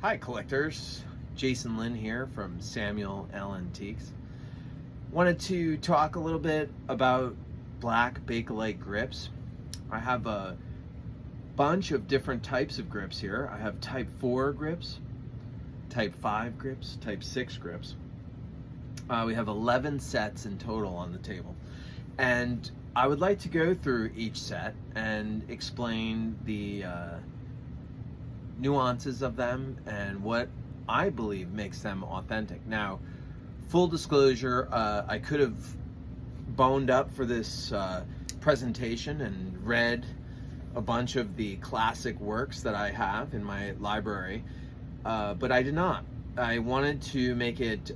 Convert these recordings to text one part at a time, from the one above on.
Hi collectors, Jason Lynn here from Samuel L. Antiques. Wanted to talk a little bit about black Bakelite grips. I have a bunch of different types of grips here. I have type 4 grips, type 5 grips, type 6 grips. We have 11 sets in total on the table. And I would like to go through each set and explain the nuances of them and what I believe makes them authentic. Now, full disclosure, I could have boned up for this presentation and read a bunch of the classic works that I have in my library, but I did not. I wanted to make it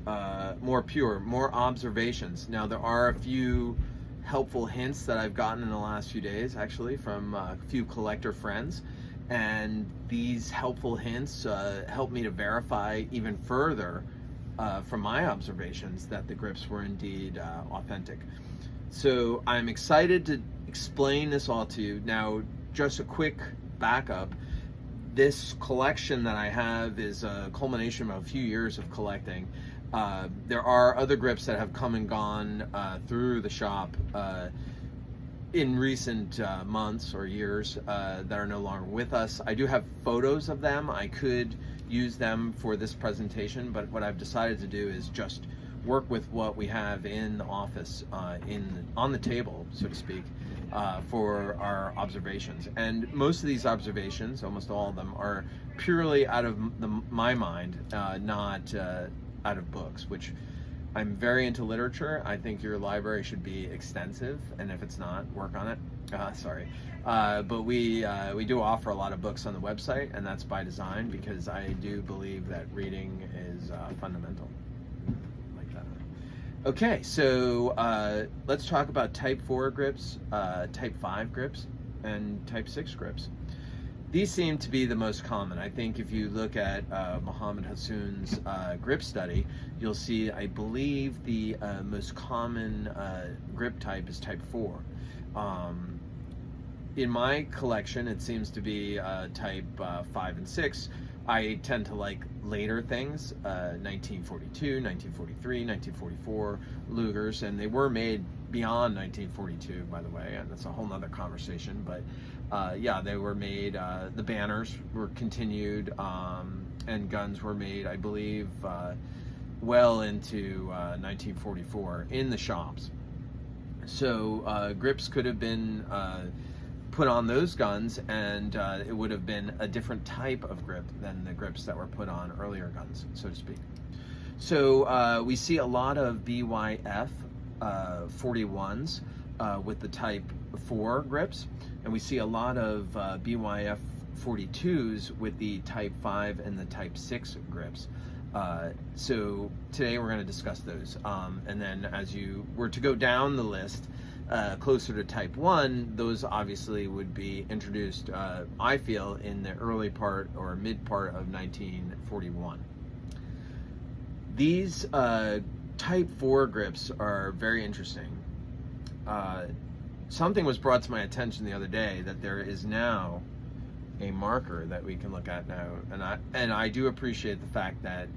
more pure, more observations. Now, there are a few helpful hints that I've gotten in the last few days, actually, from a few collector friends. And these helpful hints helped me to verify even further from my observations that the grips were indeed authentic. So I'm excited to explain this all to you. Now, just a quick backup. This collection that I have is a culmination of a few years of collecting. There are other grips that have come and gone through the shop in recent months or years that are no longer with us. I do have photos of them. I could use them for this presentation, but what I've decided to do is just work with what we have in the office, on the table, so to speak, for our observations. And most of these observations, almost all of them, are purely out of my mind, not out of books, which I'm very into literature. I think your library should be extensive, and if it's not, work on it. But we do offer a lot of books on the website, and that's by design because I do believe that reading is fundamental. Like that. Okay, so let's talk about type 4 grips, type 5 grips, and type 6 grips. These seem to be the most common. I think if you look at Mohammed Hassoun's grip study, you'll see, I believe, the most common grip type is type 4. In my collection, it seems to be type 5 and 6. I tend to like later things, 1942, 1943, 1944 Lugers, and they were made beyond 1942, by the way, and that's a whole nother conversation, but yeah, they were made, the banners were continued, and guns were made, I believe, well into 1944 in the shops. So grips could have been put on those guns, and it would have been a different type of grip than the grips that were put on earlier guns, so to speak. So we see a lot of BYF 41s with the type 4 grips, and we see a lot of BYF 42s with the type 5 and the type 6 grips. So today we're going to discuss those, and then as you were to go down the list closer to type 1, those obviously would be introduced, I feel, in the early part or mid part of 1941. These type 4 grips are very interesting. Something was brought to my attention the other day that there is now a marker that we can look at now, and I do appreciate the fact that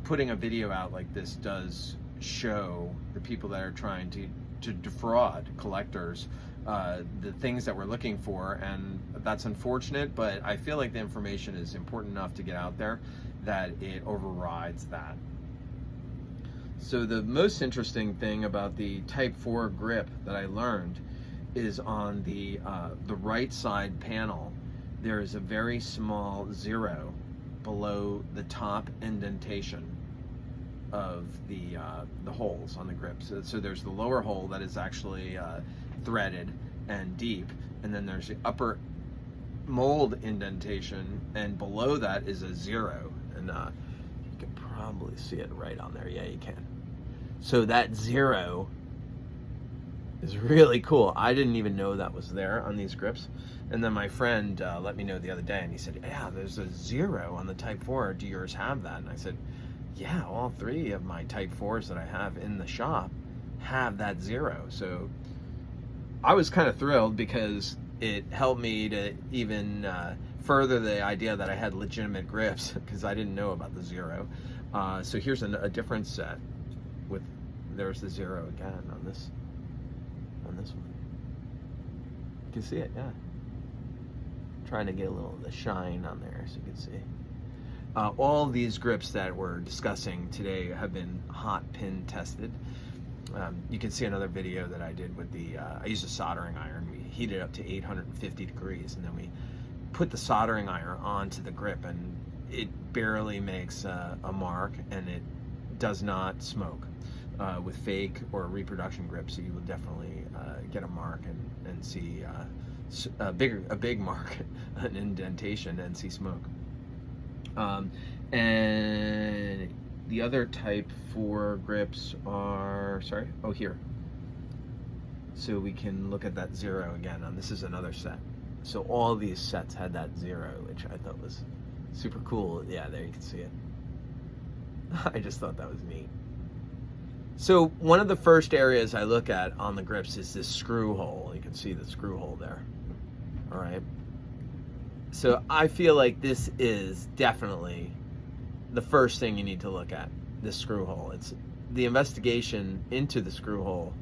putting a video out like this does show the people that are trying to defraud collectors the things that we're looking for, and that's unfortunate, but I feel like the information is important enough to get out there that it overrides that. So the most interesting thing about the type 4 grip that I learned is on the right side panel, there is a very small 0 below the top indentation of the holes on the grips. So there's the lower hole that is actually threaded and deep, and then there's the upper mold indentation, and below that is a 0, and you can probably see it right on there. Yeah, you can. So that 0 is really cool. I didn't even know that was there on these grips, and then my friend let me know the other day, and he said, yeah, there's a 0 on the type 4. Do yours have that? And I said, yeah, all 3 of my type 4s that I have in the shop have that 0. So I was kind of thrilled because it helped me to even further the idea that I had legitimate grips because I didn't know about the zero. So here's a different set with, there's the zero again on this one. You can see it, yeah. Trying to get a little of the shine on there so you can see. All these grips that we're discussing today have been hot pin tested. You can see another video that I did with the, I used a soldering iron. We heated it up to 850 degrees, and then we put the soldering iron onto the grip, and it barely makes a mark, and it does not smoke. With fake or reproduction grips, you will definitely get a mark and see a big mark, an indentation, and see smoke. And the other type 4 grips are, here. So we can look at that zero again. This is another set. So all these sets had that zero, which I thought was super cool. Yeah, there you can see it. I just thought that was neat. So one of the first areas I look at on the grips is this screw hole. You can see the screw hole there. All right. So I feel like this is definitely the first thing you need to look at, this screw hole. It's the investigation into the screw hole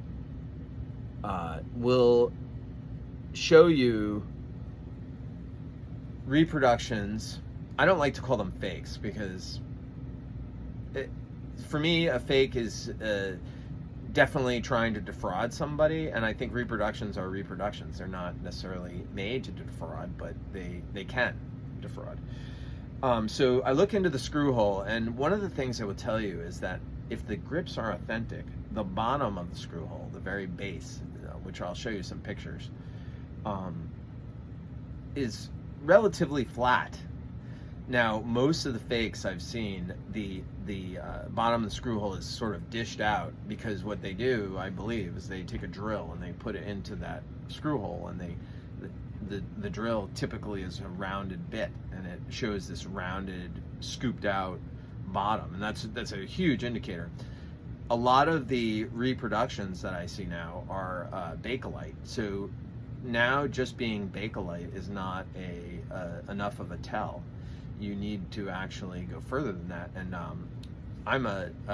will show you reproductions. I don't like to call them fakes because for me, a fake is definitely trying to defraud somebody, and I think reproductions are reproductions. They're not necessarily made to defraud, but they can defraud. So I look into the screw hole, and one of the things I will tell you is that if the grips are authentic, the bottom of the screw hole, the very base, which I'll show you some pictures, is relatively flat. Now, most of the fakes I've seen, the bottom of the screw hole is sort of dished out, because what they do, I believe, is they take a drill and they put it into that screw hole, and the drill typically is a rounded bit, and it shows this rounded, scooped out bottom, and that's a huge indicator. A lot of the reproductions that I see now are Bakelite. So now just being Bakelite is not enough of a tell. You need to actually go further than that. And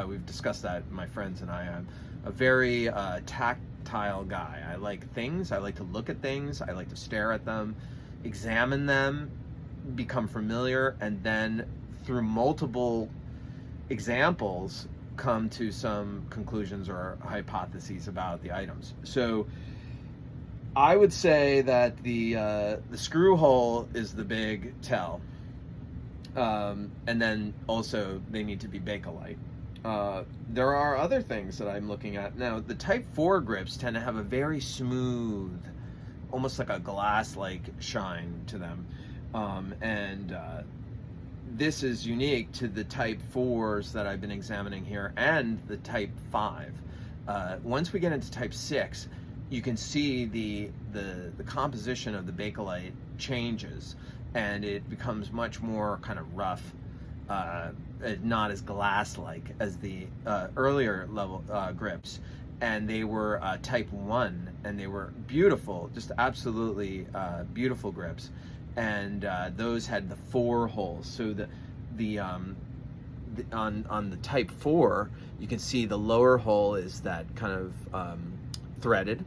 we've discussed that, my friends and I. I'm a very tactile guy. I like things. I like to look at things. I like to stare at them, examine them, become familiar, and then through multiple examples come to some conclusions or hypotheses about the items. So I would say that the screw hole is the big tell. And then also they need to be Bakelite. There are other things that I'm looking at. Now, the Type 4 grips tend to have a very smooth, almost like a glass-like shine to them. This is unique to the Type 4s that I've been examining here and the Type 5. Once we get into Type 6, you can see the composition of the Bakelite changes, and it becomes much more kind of rough, not as glass-like as the earlier level grips. And they were Type 1, and they were beautiful, just absolutely beautiful grips. And those had the 4 holes. So on the Type 4, you can see the lower hole is that kind of threaded.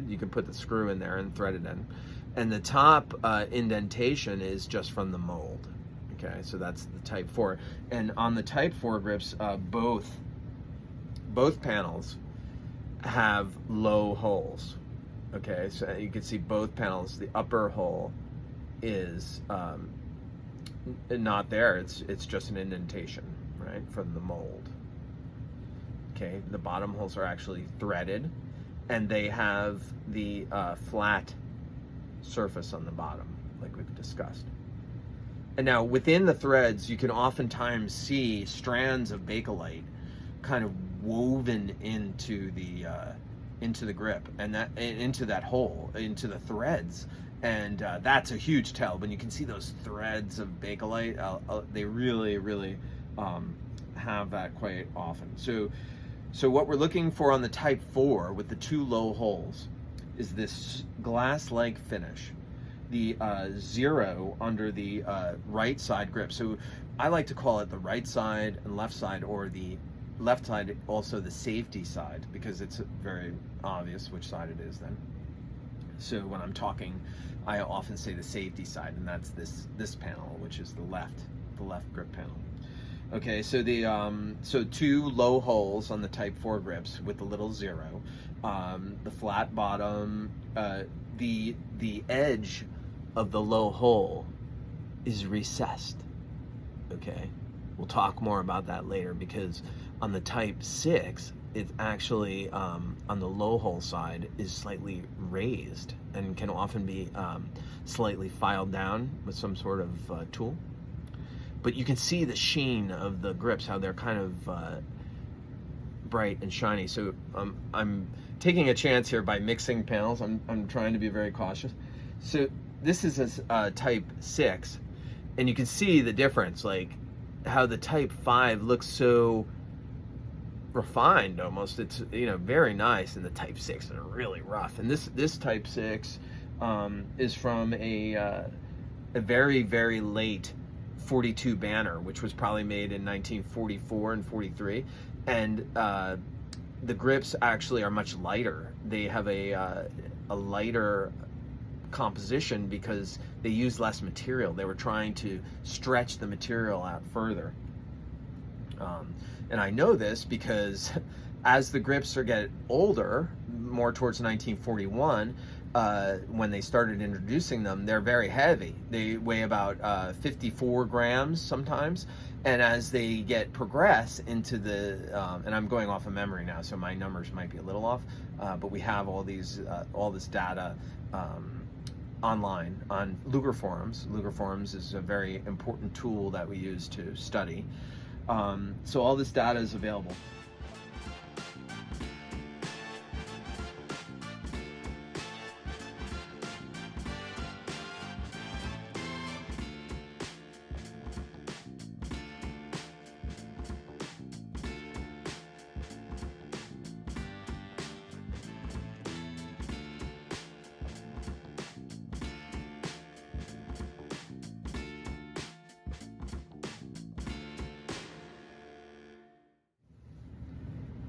You can put the screw in there and thread it in. And the top indentation is just from the mold. Okay, so that's the Type 4. And on the Type 4 grips, both panels have low holes. Okay, so you can see both panels. The upper hole is not there. It's just an indentation, right, from the mold. Okay, the bottom holes are actually threaded, and they have the flat surface on the bottom, like we've discussed. And now within the threads, you can oftentimes see strands of Bakelite kind of woven into the grip, and that into that hole, into the threads. And that's a huge tell. When you can see those threads of Bakelite, they really have that quite often. So what we're looking for on the Type 4 with the 2 low holes is this glass-like finish. the zero under the right side grip. So I like to call it the right side and left side, or the left side also the safety side, because it's very obvious which side it is then. So when I'm talking, I often say the safety side, and that's this panel, which is the left grip panel. Okay, so the so 2 low holes on the Type 4 grips with the little zero, the flat bottom, the edge of the low hole is recessed. Okay, we'll talk more about that later, because on the Type 6, it's actually on the low hole side is slightly raised and can often be slightly filed down with some sort of tool. But you can see the sheen of the grips, how they're kind of bright and shiny. So I'm taking a chance here by mixing panels. I'm trying to be very cautious. So this is a Type 6, and you can see the difference, like how the Type 5 looks so refined almost. It's, you know, very nice, and the Type 6 are really rough. And this Type 6 is from a very, very late 42 banner, which was probably made in 1944 and 43, and the grips actually are much lighter. They have a lighter composition because they use less material. They were trying to stretch the material out further. And I know this because as the grips are getting older, more towards 1941, when they started introducing them, they're very heavy. They weigh about 54 grams sometimes. And as they progress into the, and I'm going off of memory now, so my numbers might be a little off, but we have all this data online on Luger forums. Luger forums is a very important tool that we use to study. So all this data is available.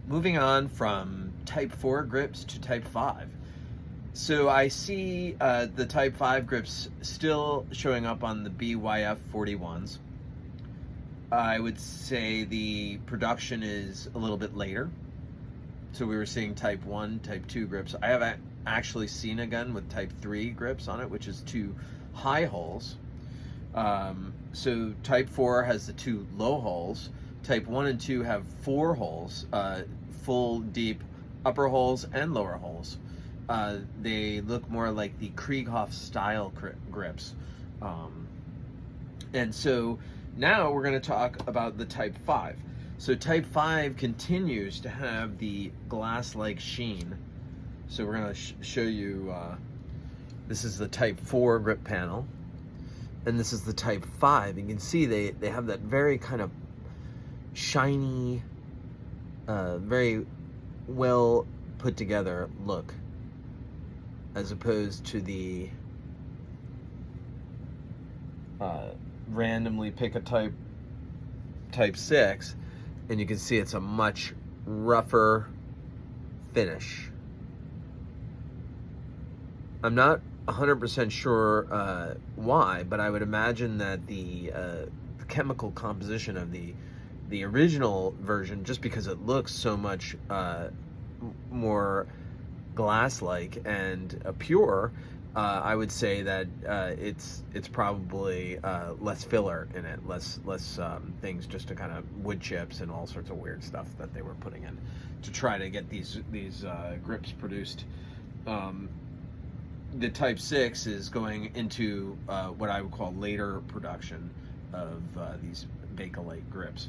Moving on from Type 4 grips to Type 5. So I see the Type 5 grips still showing up on the BYF 41s. I would say the production is a little bit later. So we were seeing Type 1, Type 2 grips. I have actually seen a gun with Type 3 grips on it, which is 2 high holes. So Type 4 has the 2 low holes. Type 1 and 2 have 4 holes, full deep upper holes and lower holes. They look more like the Krieghoff style grips. And so now we're going to talk about the Type 5. So Type 5 continues to have the glass-like sheen. So we're going to show you, this is the Type 4 grip panel, and this is the Type 5. You can see they have that very kind of shiny, very well put together look, as opposed to the randomly pick a Type 6, and you can see it's a much rougher finish. I'm not 100% sure why, but I would imagine that the chemical composition of the original version, just because it looks so much more glass-like and pure, I would say that it's probably less filler in it, less things, just to kind of wood chips and all sorts of weird stuff that they were putting in to try to get these grips produced. The Type 6 is going into what I would call later production of these Bakelite grips.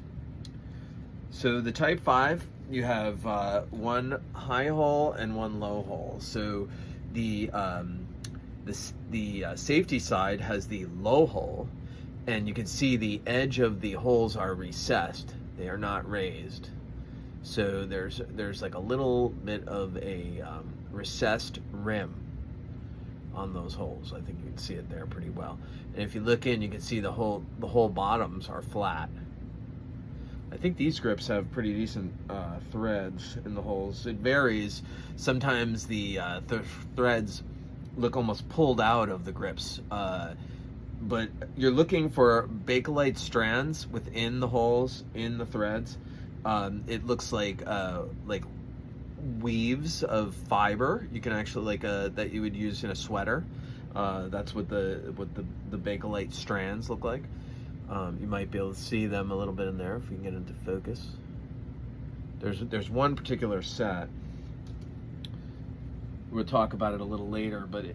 So the Type 5, you have 1 high hole and 1 low hole. So the safety side has the low hole, and you can see the edge of the holes are recessed. They are not raised. So there's like a little bit of a recessed rim on those holes. I think you can see it there pretty well. And if you look in, you can see the whole bottoms are flat. I think these grips have pretty decent threads in the holes. It varies. Sometimes the threads look almost pulled out of the grips, but you're looking for Bakelite strands within the holes in the threads. It looks like weaves of fiber. You can actually that you would use in a sweater. That's what the Bakelite strands look like. You might be able to see them a little bit in there if we can get into focus. There's one particular set. We'll talk about it a little later, but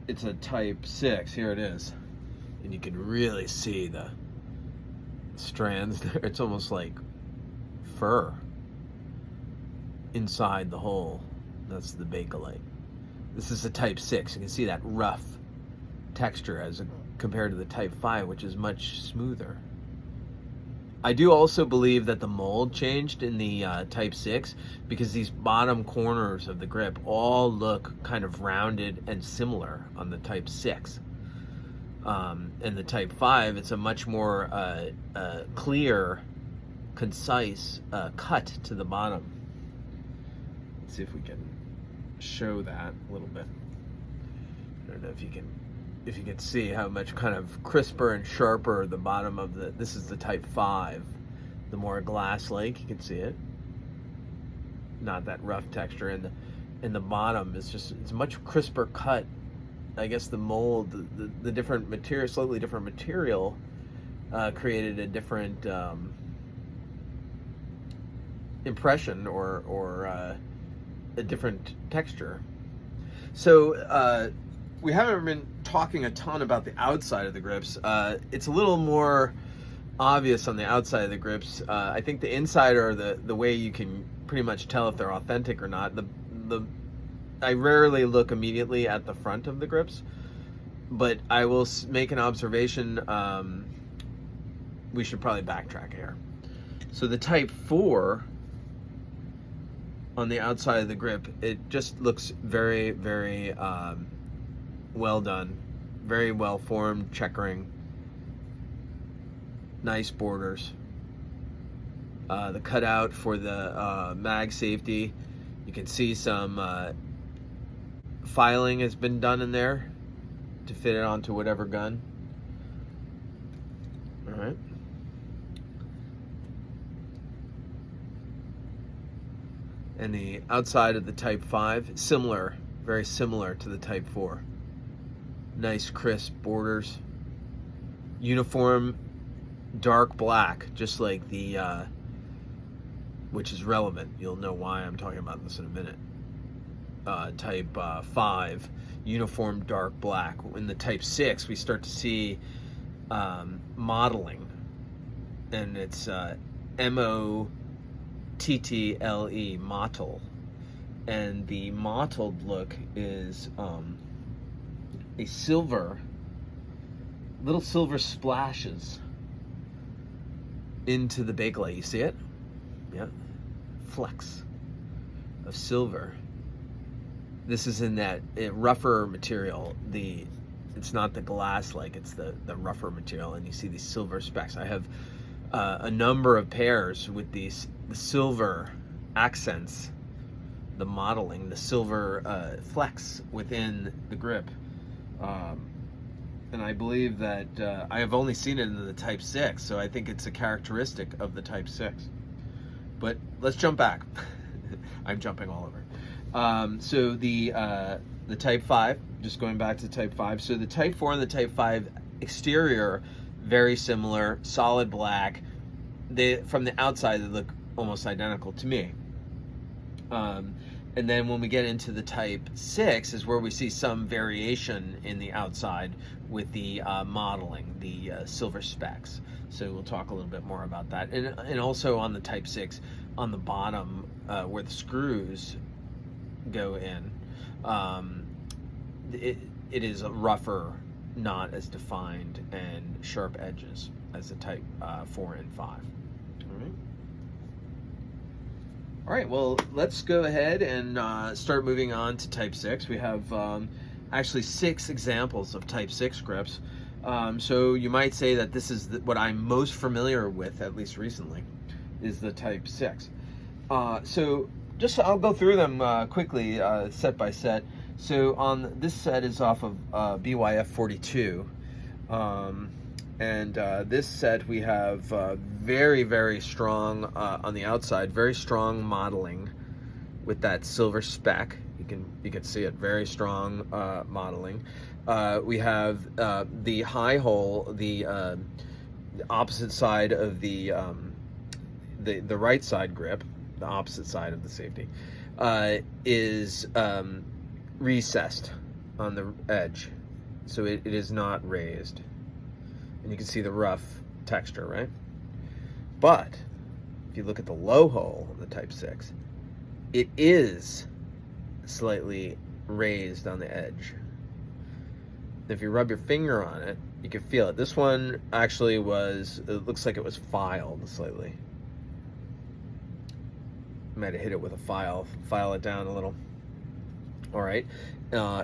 it's a type 6. Here it is, and you can really see the strands there. It's almost like fur inside the hole. That's the Bakelite. This is a type 6. You can see that rough texture compared to the type 5, which is much smoother. I do also believe that the mold changed in the type 6 because these bottom corners of the grip all look kind of rounded and similar on the type 6. And the type 5, it's a much more clear, concise cut to the bottom. Let's see if we can show that a little bit. I don't know if you can see how much kind of crisper and sharper the bottom of this is the type 5. The more glass-like, you can see it. Not that rough texture, and the bottom is it's much crisper cut. I guess the mold, the different material, slightly different material, created a different impression or a different texture. So we haven't been talking a ton about the outside of the grips. It's a little more obvious on the outside of the grips. I think the inside are the way you can pretty much tell if they're authentic or not. I rarely look immediately at the front of the grips, but I will make an observation. We should probably backtrack here. So the type 4 on the outside of the grip, it just looks very, very well done, very well formed checkering, nice borders. The cutout for the mag safety, you can see some filing has been done in there to fit it onto whatever gun. All right. And the outside of the type 5, similar, very similar to the type 4. Nice crisp borders. Uniform dark black, just like the, which is relevant. You'll know why I'm talking about this in a minute. Type 5, uniform dark black. In the type 6, we start to see modeling. And it's M-O-T-T-L-E, mottle. And the mottled look is a silver, little silver splashes into the Bakelite. You see it? Yeah. Flecks of silver. This is in that rougher material. It's not the glass it's the rougher material, and you see these silver specks. I have a number of pairs with the silver accents, the modeling, the silver flecks within the grip. And I believe that I have only seen it in the type 6, so I think it's a characteristic of the type 6. But let's jump back. I'm jumping all over. So the type 5, just going back to type 5. So the type 4 and the type 5 exterior, very similar, solid black. From the outside, they look almost identical to me. And then when we get into the type 6 is where we see some variation in the outside with the modeling, the silver specks. So we'll talk a little bit more about that. And also on the type 6, on the bottom where the screws go in, it is a rougher, not as defined and sharp edges as the type 4 and 5. All right. All right, well, let's go ahead and start moving on to Type 6. We have actually 6 examples of Type 6 grips. So you might say that this is what I'm most familiar with, at least recently, is the Type 6. So just I'll go through them quickly, set by set. So on this set is off of BYF 42. And this set we have very, very strong on the outside, very strong modeling with that silver speck. You can see it, very strong modeling. We have the high hole, the opposite side of the right side grip, the opposite side of the safety, is recessed on the edge, so it is not raised. And you can see the rough texture, right? But if you look at the low hole of the Type 6, it is slightly raised on the edge. If you rub your finger on it, you can feel it. This one actually it looks like it was filed slightly. Might have hit it with a file it down a little. All right,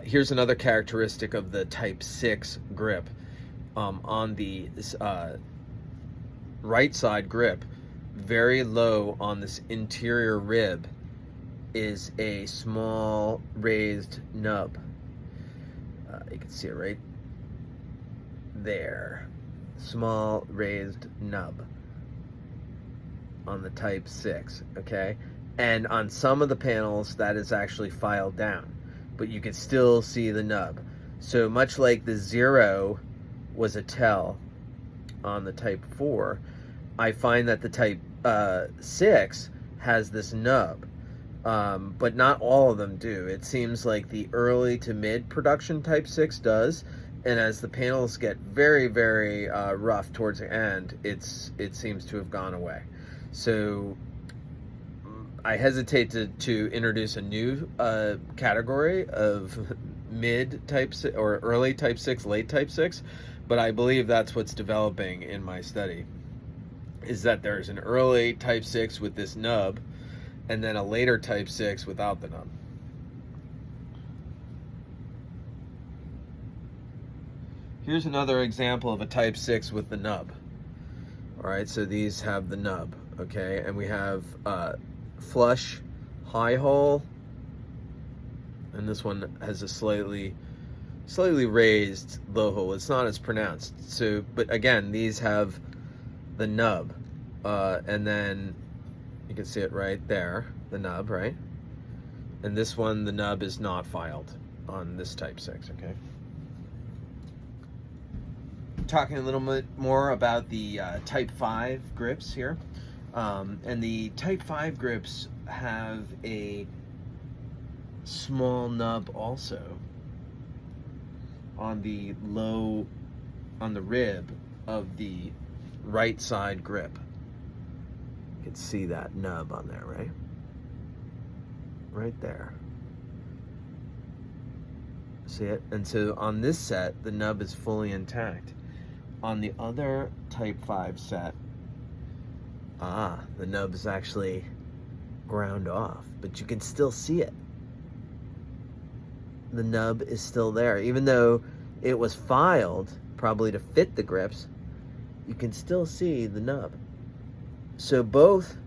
here's another characteristic of the Type 6 grip. On the right side grip, very low on this interior rib, is a small raised nub. You can see it right there. Small raised nub on the Type 6, okay? And on some of the panels, that is actually filed down, but you can still see the nub. So much like the 0 was a tell on the Type 4, I find that the Type 6 has this nub, but not all of them do. It seems like the early to mid production Type 6 does, and as the panels get very, very rough towards the end, it seems to have gone away. So I hesitate to introduce a new category of mid Type 6 or early Type 6, late Type 6, but I believe that's what's developing in my study, is that there's an early Type 6 with this nub, and then a later Type 6 without the nub. Here's another example of a Type 6 with the nub. All right, so these have the nub, okay? And we have flush high hole, and this one has a slightly raised low hole. It's not as pronounced. So, but again, these have the nub, and then you can see it right there, the nub, right? And this one, the nub is not filed on this Type 6, okay? Talking a little bit more about the Type 5 grips here. And the Type 5 grips have a small nub also on the rib of the right side grip. You can see that nub on there, right? Right there. See it? And so on this set, the nub is fully intact. On the other Type 5 set, the nub is actually ground off, but you can still see it. The nub is still there. Even though it was filed, probably to fit the grips, you can still see the nub. So both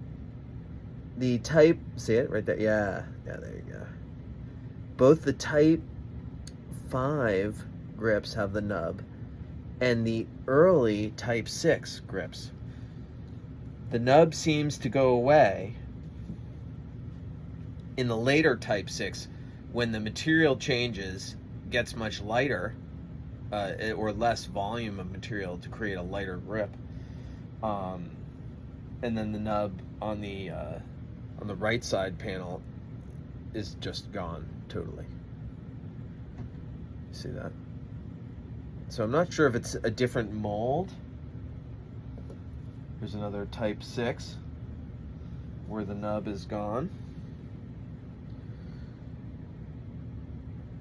the Type, see it right there? Yeah, there you go. Both the Type 5 grips have the nub, and the early Type 6 grips. The nub seems to go away in the later Type 6 when the material changes, gets much lighter, or less volume of material to create a lighter grip. And then the nub on the right side panel is just gone totally. See that? So I'm not sure if it's a different mold. Here's another Type 6 where the nub is gone.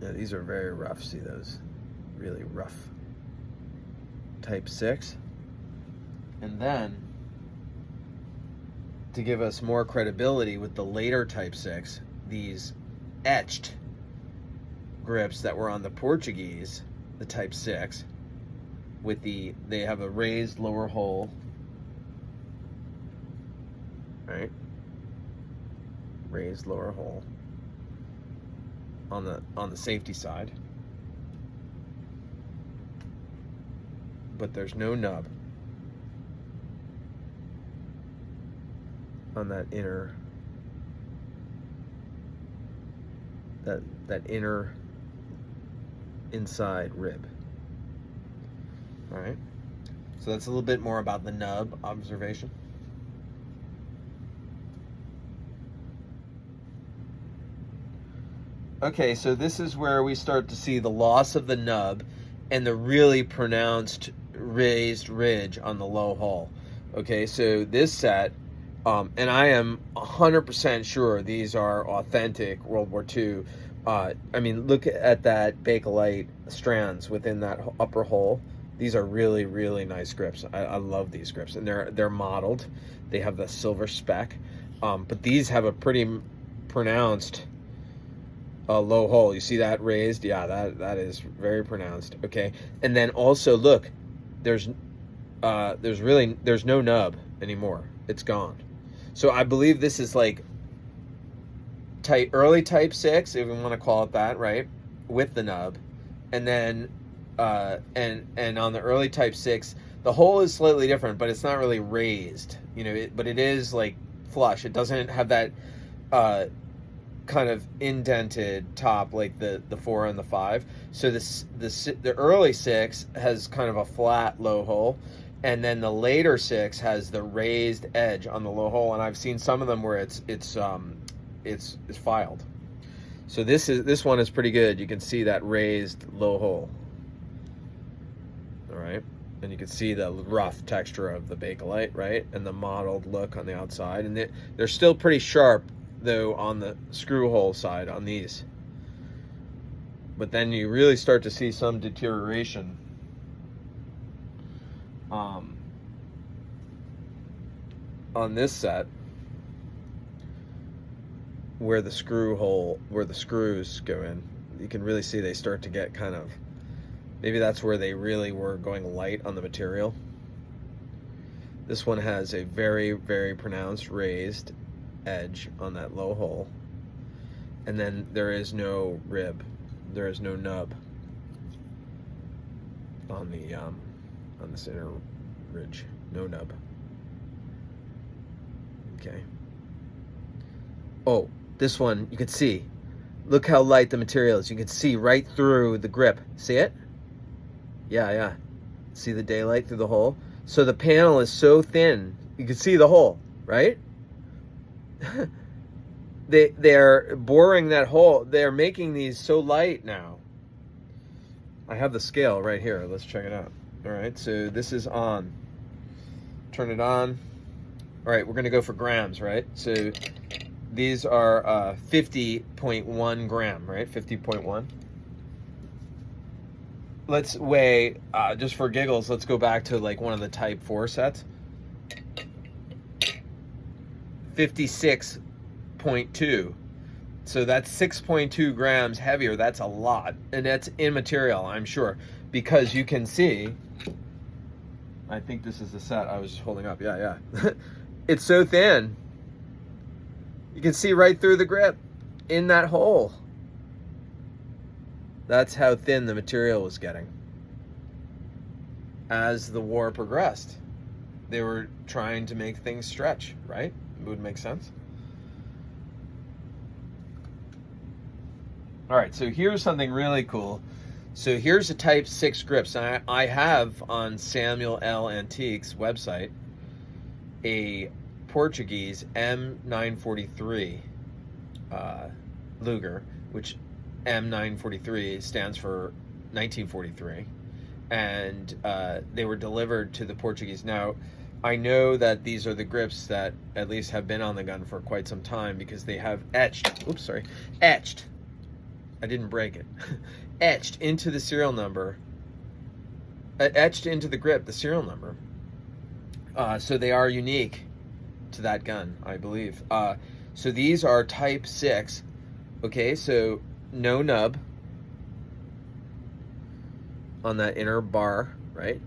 Yeah, these are very rough. See those? Really rough. Type 6. And then to give us more credibility with the later Type 6, these etched grips that were on the Portuguese, the Type 6, with they have a raised lower hole, right? Raised lower hole on the safety side, but there's no nub on that inner that inner inside rib. All right, so that's a little bit more about the nub observation. Okay, so this is where we start to see the loss of the nub and the really pronounced raised ridge on the low hull. Okay, so this set, and I am 100% sure these are authentic World War II. I mean, look at that Bakelite strands within that upper hole. These are really, really nice grips. I love these grips, and they're modeled. They have the silver speck, but these have a pretty pronounced low hole. You see that raised? Yeah, that is very pronounced. Okay, and then also look, there's no nub anymore. It's gone. So I believe this is like early Type 6, if we want to call it that, right, with the nub, and then and on the early Type 6, the hole is slightly different, but it's not really raised, you know, but it is like flush. It doesn't have that kind of indented top like the 4 and the 5. So the early 6 has kind of a flat low hole, and then the later 6 has the raised edge on the low hole, and I've seen some of them where it's filed. So this one is pretty good. You can see that raised low hole. All right, and you can see the rough texture of the Bakelite, right, and the mottled look on the outside, and they're still pretty sharp though on the screw hole side on these, but then you really start to see some deterioration on this set where the screws go in. You can really see they start to get kind of, maybe that's where they really were going light on the material. This one has a very, very pronounced raised edge on that low hole, and then there is no rib, there is no nub on the on this inner ridge. No nub. Okay. Oh, this one you can see, look how light the material is. You can see right through the grip. See it? Yeah. See the daylight through the hole? So the panel is so thin, you can see the hole, right? They're boring that hole. They're making these so light now. I have the scale right here. Let's check it out. All right, so this is on. Turn it on. All right, we're gonna go for grams, right? So these are 50.1 gram, right? 50.1. Let's weigh, just for giggles, let's go back to like one of the Type 4 sets. 56.2. So that's 6.2 grams heavier. That's a lot, and that's immaterial, I'm sure, because you can see, I think this is the set I was just holding up. Yeah. It's so thin. You can see right through the grip in that hole. That's how thin the material was getting. As the war progressed, they were trying to make things stretch, right? It would make sense. All right, so here's something really cool. So here's a Type 6 grips. And I have on Samuel L. Antiques website a Portuguese M943 Luger, which M943 stands for 1943, and they were delivered to the Portuguese. Now, I know that these are the grips that at least have been on the gun for quite some time, because they have etched, I didn't break it, etched into the serial number, etched into the grip, the serial number. So they are unique to that gun, I believe. So these are Type 6. Okay, so no nub on that inner bar, right?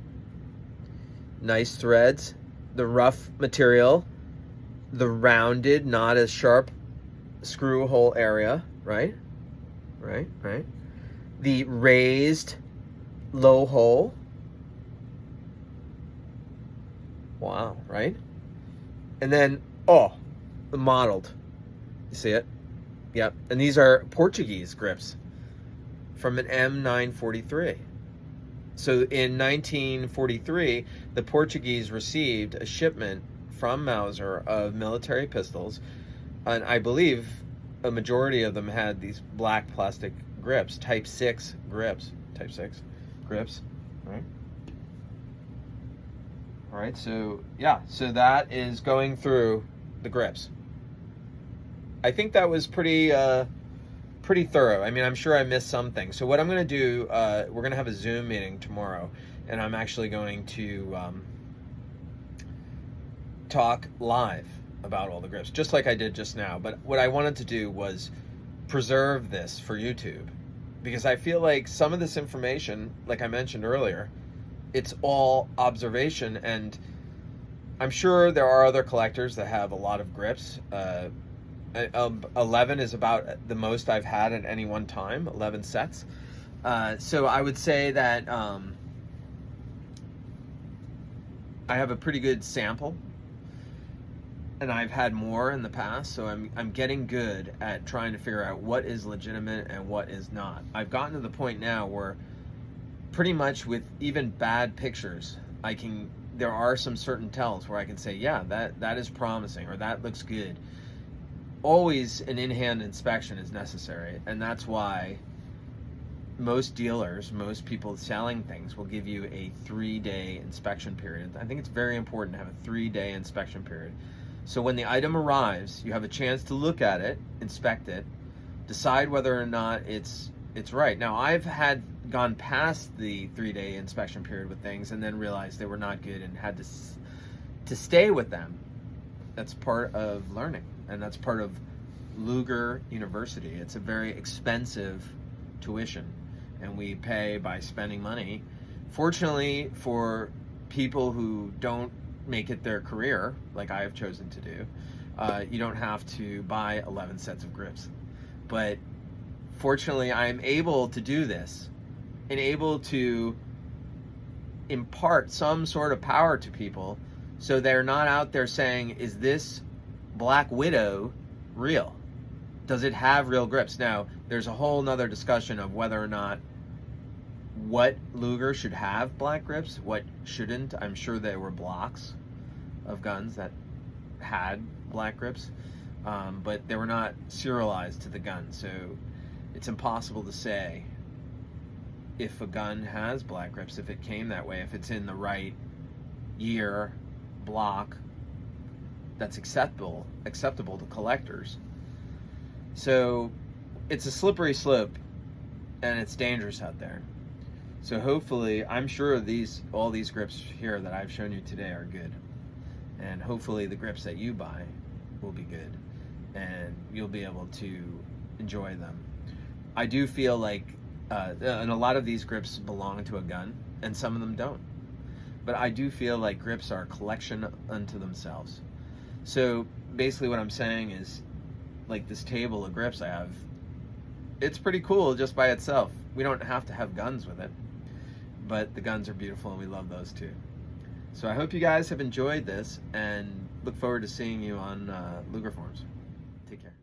Nice threads, the rough material, the rounded, not as sharp screw hole area, right? Right. The raised low hole. Wow, right? And then, the mottled. You see it? Yep. And these are Portuguese grips from an M943. So in 1943, the Portuguese received a shipment from Mauser of military pistols, and I believe a majority of them had these black plastic grips, Type 6 grips. Type 6 grips, right? All right, so yeah, so that is going through the grips. I think that was pretty thorough. I mean, I'm sure I missed some things. So what I'm going to do, we're going to have a Zoom meeting tomorrow, and I'm actually going to talk live about all the grips, just like I did just now. But what I wanted to do was preserve this for YouTube, because I feel like some of this information, like I mentioned earlier, it's all observation, and I'm sure there are other collectors that have a lot of grips. 11 is about the most I've had at any one time, 11 sets. So I would say that I have a pretty good sample, and I've had more in the past, so I'm getting good at trying to figure out what is legitimate and what is not. I've gotten to the point now where pretty much with even bad pictures, there are some certain tells where I can say, yeah, that is promising, or that looks good. Always an in-hand inspection is necessary, and that's why most dealers, most people selling things will give you a 3-day inspection period. I think it's very important to have a 3-day inspection period. So when the item arrives, you have a chance to look at it, inspect it, decide whether or not it's right. Now, I've gone past the 3-day inspection period with things and then realized they were not good and had to stay with them. That's part of learning, and that's part of Luger University. It's a very expensive tuition, and we pay by spending money. Fortunately, for people who don't make it their career, like I have chosen to do, you don't have to buy 11 sets of grips. But fortunately, I'm able to do this and able to impart some sort of power to people, so they're not out there saying, is this Black Widow real? Does it have real grips? Now, there's a whole nother discussion of whether or not what Luger should have black grips, what shouldn't. I'm sure there were blocks of guns that had black grips, but they were not serialized to the gun, so it's impossible to say if a gun has black grips, if it came that way, if it's in the right year, block, that's acceptable to collectors. So it's a slippery slope, and it's dangerous out there. So hopefully, I'm sure all these grips here that I've shown you today are good, and hopefully the grips that you buy will be good, and you'll be able to enjoy them. I do feel like, and a lot of these grips belong to a gun, and some of them don't. But I do feel like grips are a collection unto themselves. So basically what I'm saying is, like this table of grips I have, it's pretty cool just by itself. We don't have to have guns with it, but the guns are beautiful and we love those too. So I hope you guys have enjoyed this, and look forward to seeing you on Luger Forums. Take care.